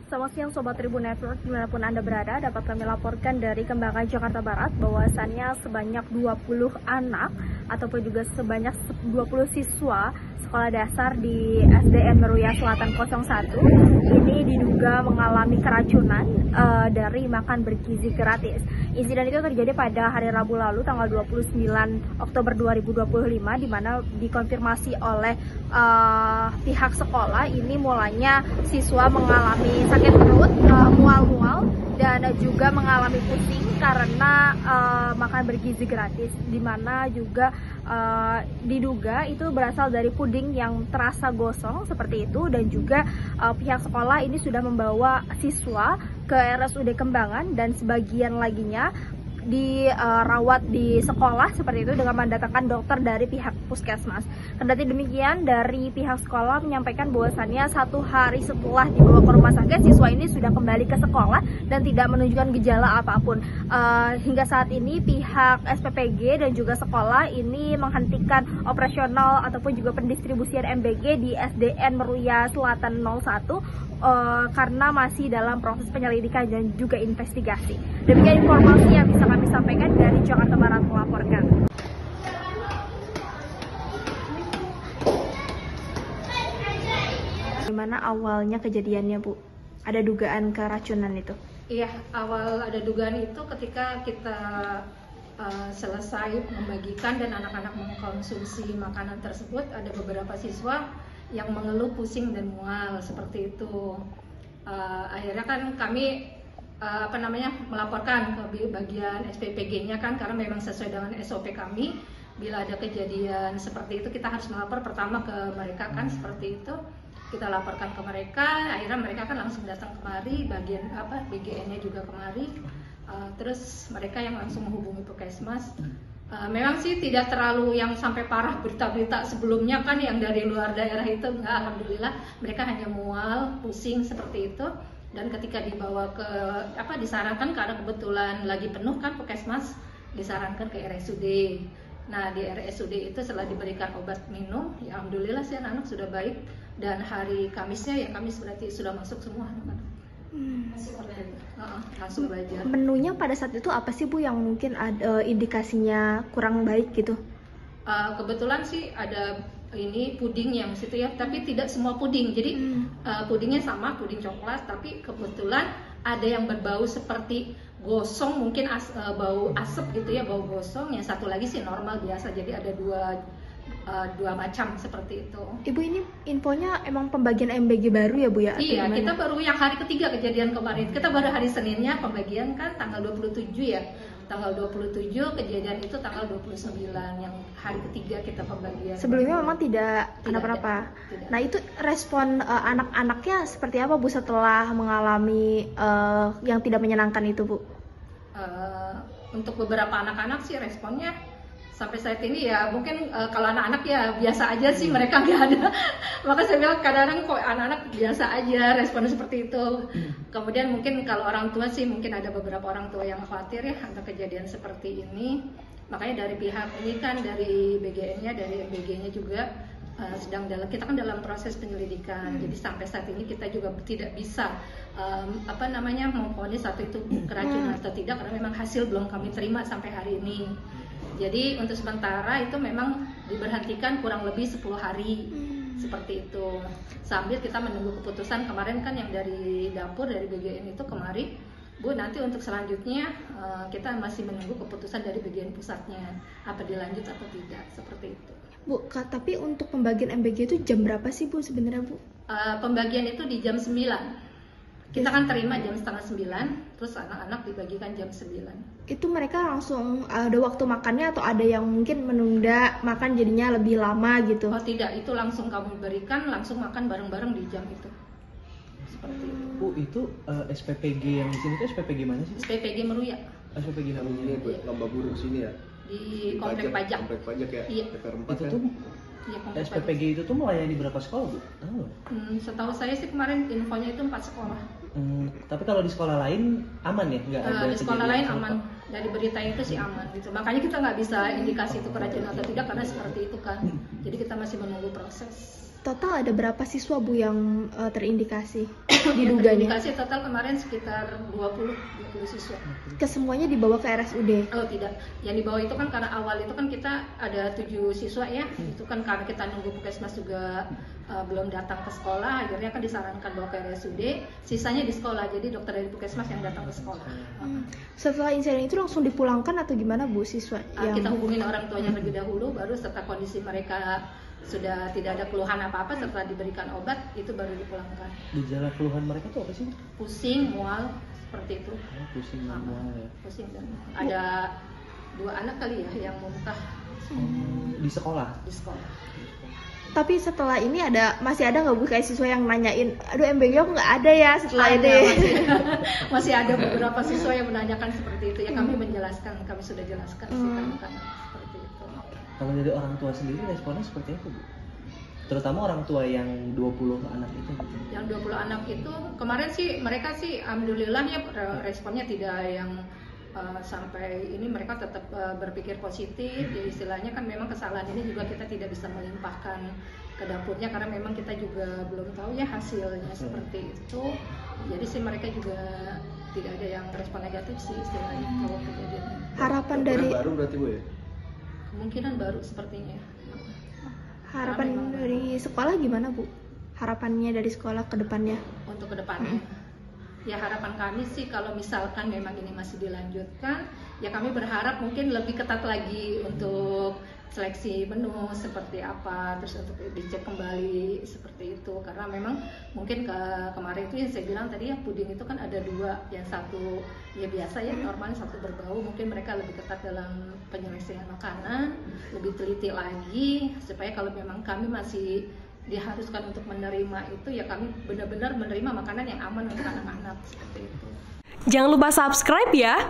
Selamat siang Sobat Tribun Network, dimanapun Anda berada, dapat kami laporkan dari Kembangan, Jakarta Barat bahwasannya sebanyak 20 anak ataupun juga sebanyak 20 siswa sekolah dasar di SDN Meruya Selatan 01 ini diduga mengalami keracunan dari makan bergizi gratis. Insiden itu terjadi pada hari Rabu lalu tanggal 29 Oktober 2025 di mana dikonfirmasi oleh pihak sekolah. Ini mulanya siswa mengalami sakit perut, mual-mual, dan juga mengalami pusing karena makan bergizi gratis, di mana juga diduga itu berasal dari puding yang terasa gosong seperti itu, dan juga pihak sekolah ini sudah membawa siswa ke RSUD Kembangan dan sebagian laginya dirawat di sekolah seperti itu dengan mendatangkan dokter dari pihak puskesmas. Kendati demikian, dari pihak sekolah menyampaikan bahwasannya 1 hari setelah dibawa ke rumah sakit, siswa ini sudah kembali ke sekolah dan tidak menunjukkan gejala apapun. Hingga saat ini pihak SPPG dan juga sekolah ini menghentikan operasional ataupun juga pendistribusian MBG di SDN Meruya Selatan 01 karena masih dalam proses penyelidikan dan juga investigasi. Demikian informasi yang bisa kami sampaikan dari Jakarta Barat melaporkan. Gimana awalnya kejadiannya, Bu? Ada dugaan keracunan itu? Iya, awal ada dugaan itu ketika kita selesai membagikan dan anak-anak mengkonsumsi makanan tersebut, ada beberapa siswa yang mengeluh pusing dan mual seperti itu. Akhirnya kan kami melaporkan ke bagian SPPG-nya kan, karena memang sesuai dengan SOP kami. Bila ada kejadian seperti itu kita harus melapor pertama ke mereka kan, seperti itu. Kita laporkan ke mereka, akhirnya mereka kan langsung datang kemari, bagian BGN-nya juga kemari. Terus mereka yang langsung menghubungi Puskesmas. Memang sih tidak terlalu yang sampai parah berita-berita sebelumnya kan yang dari luar daerah itu, enggak, alhamdulillah mereka hanya mual, pusing seperti itu. Dan ketika dibawa ke disarankan, karena kebetulan lagi penuh kan Puskesmas, disarankan ke RSUD. Nah, di RSUD itu setelah diberikan obat minum, ya alhamdulillah sih anak-anak sudah baik, dan hari Kamisnya ya Kamis berarti sudah masuk semua anak-anak. Langsung belajar. Menunya pada saat itu apa sih, Bu, yang mungkin ada indikasinya kurang baik gitu? Kebetulan sih ada ini puding yang situ ya, tapi tidak semua puding. Jadi pudingnya sama, puding coklat, tapi kebetulan ada yang berbau seperti gosong, mungkin bau asap gitu ya, bau gosong. Yang satu lagi sih normal biasa. Jadi ada dua macam seperti itu. Ibu, ini infonya emang pembagian MBG baru ya, Bu ya? Iya, kita baru yang hari ketiga kejadian kemarin. Kita baru hari Seninnya pembagian kan tanggal 27 ya. Tanggal 27 kejadian itu tanggal 29 yang hari ketiga kita pembagian. Sebelumnya memang tidak kenapa-napa. Nah, itu respon anak-anaknya seperti apa, Bu, setelah mengalami yang tidak menyenangkan itu, Bu? Untuk beberapa anak-anak sih responnya sampai saat ini ya mungkin kalau anak-anak ya biasa aja sih, mereka nggak ada. Maka saya bilang kadang-kadang kok anak-anak biasa aja responnya seperti itu. Kemudian mungkin kalau orang tua sih mungkin ada beberapa orang tua yang khawatir ya untuk kejadian seperti ini. Makanya dari pihak ini kan, dari BGN-nya, dari MBG-nya juga kita kan dalam proses penyelidikan. Jadi sampai saat ini kita juga tidak bisa memvonis satu itu keracunan atau tidak, karena memang hasil belum kami terima sampai hari ini. Jadi untuk sementara itu memang diberhentikan kurang lebih 10 hari seperti itu. Sambil kita menunggu keputusan. Kemarin kan yang dari dapur, dari BGN itu kemarin, Bu, nanti untuk selanjutnya kita masih menunggu keputusan dari bagian pusatnya, apa dilanjut atau tidak, seperti itu. Bu, tapi untuk pembagian MBG itu jam berapa sih, Bu, sebenarnya, Bu? Pembagian itu di jam 9. Kita kan terima jam setengah 9, terus anak-anak dibagikan jam 9. Itu mereka langsung ada waktu makannya atau ada yang mungkin menunda makan jadinya lebih lama gitu? Oh tidak, itu langsung kami berikan, langsung makan bareng-bareng di jam itu. Seperti itu. Bu, itu SPPG yang di sini itu SPPG mana sih? SPPG Meruya. SPPG Meruya buat lomba burung sini ya? Di Komplek Pajak. Komplek Pajak ya? Iya. TPR4 itu kan? tuh Iya, SPPG itu tuh melayani berapa sekolah, Bu? Tahu? Setahu saya sih kemarin infonya itu 4 sekolah. Tapi kalau di sekolah lain aman ya? Nggak ada di sekolah lain aman. apa? Dari berita itu sih aman gitu. Makanya kita nggak bisa indikasi itu keracunan atau tidak karena seperti itu kan. Jadi kita masih menunggu proses. Total ada berapa siswa Bu yang terindikasi diduganya? Indikasi total kemarin sekitar 20 siswa. Kesemuanya dibawa ke RSUD? Oh tidak, yang dibawa itu kan karena awal itu kan kita ada 7 siswa ya, itu kan karena kita nunggu Puskesmas juga belum datang ke sekolah, akhirnya kan disarankan bawa ke RSUD, sisanya di sekolah, jadi dokter dari Puskesmas yang datang ke sekolah. Setelah insiden itu langsung dipulangkan atau gimana Bu siswa? Kita hubungin orang tuanya terlebih dahulu, baru setelah kondisi mereka sudah tidak ada keluhan apa-apa, setelah diberikan obat itu baru dipulangkan. Gejala keluhan mereka tuh apa sih? Pusing, mual, seperti itu. Pusing dan mual ya. Pusing dan ada 2 anak kali ya yang muntah Di sekolah? di sekolah. Tapi setelah ini masih ada nggak Bu kayak siswa yang nanyain, aduh MBG aku nggak ada ya setelah ini? Masih ada beberapa siswa yang menanyakan seperti itu ya, kami menjelaskan, kami sudah jelaskan sih kan seperti itu. Kalau dari orang tua sendiri responnya seperti apa Bu? Terutama orang tua yang 20 anak itu gitu. Yang 20 anak itu kemarin sih mereka sih alhamdulillah ya responnya tidak yang sampai ini, mereka tetap berpikir positif. Jadi istilahnya kan memang kesalahan ini juga kita tidak bisa melimpahkan ke dapurnya karena memang kita juga belum tahu ya hasilnya seperti itu. Jadi sih mereka juga tidak ada yang respon negatif sih istilahnya kalau kejadian. Harapan dari baru berarti Bu ya? Kemungkinan baru sepertinya. Harapan dari sekolah gimana Bu? Harapannya dari sekolah ke depannya? Untuk kedepannya, ya harapan kami sih kalau misalkan memang ini masih dilanjutkan, ya kami berharap mungkin lebih ketat lagi untuk seleksi menu seperti apa, terus untuk dicek kembali seperti itu, karena memang mungkin kemarin itu yang saya bilang tadi ya, puding itu kan ada 2, yang satu ya biasa ya normal, satu berbau, mungkin mereka lebih ketat dalam penyeleksian makanan, lebih teliti lagi supaya kalau memang kami masih diharuskan untuk menerima itu ya kami benar-benar menerima makanan yang aman untuk anak-anak seperti itu. Jangan lupa subscribe ya.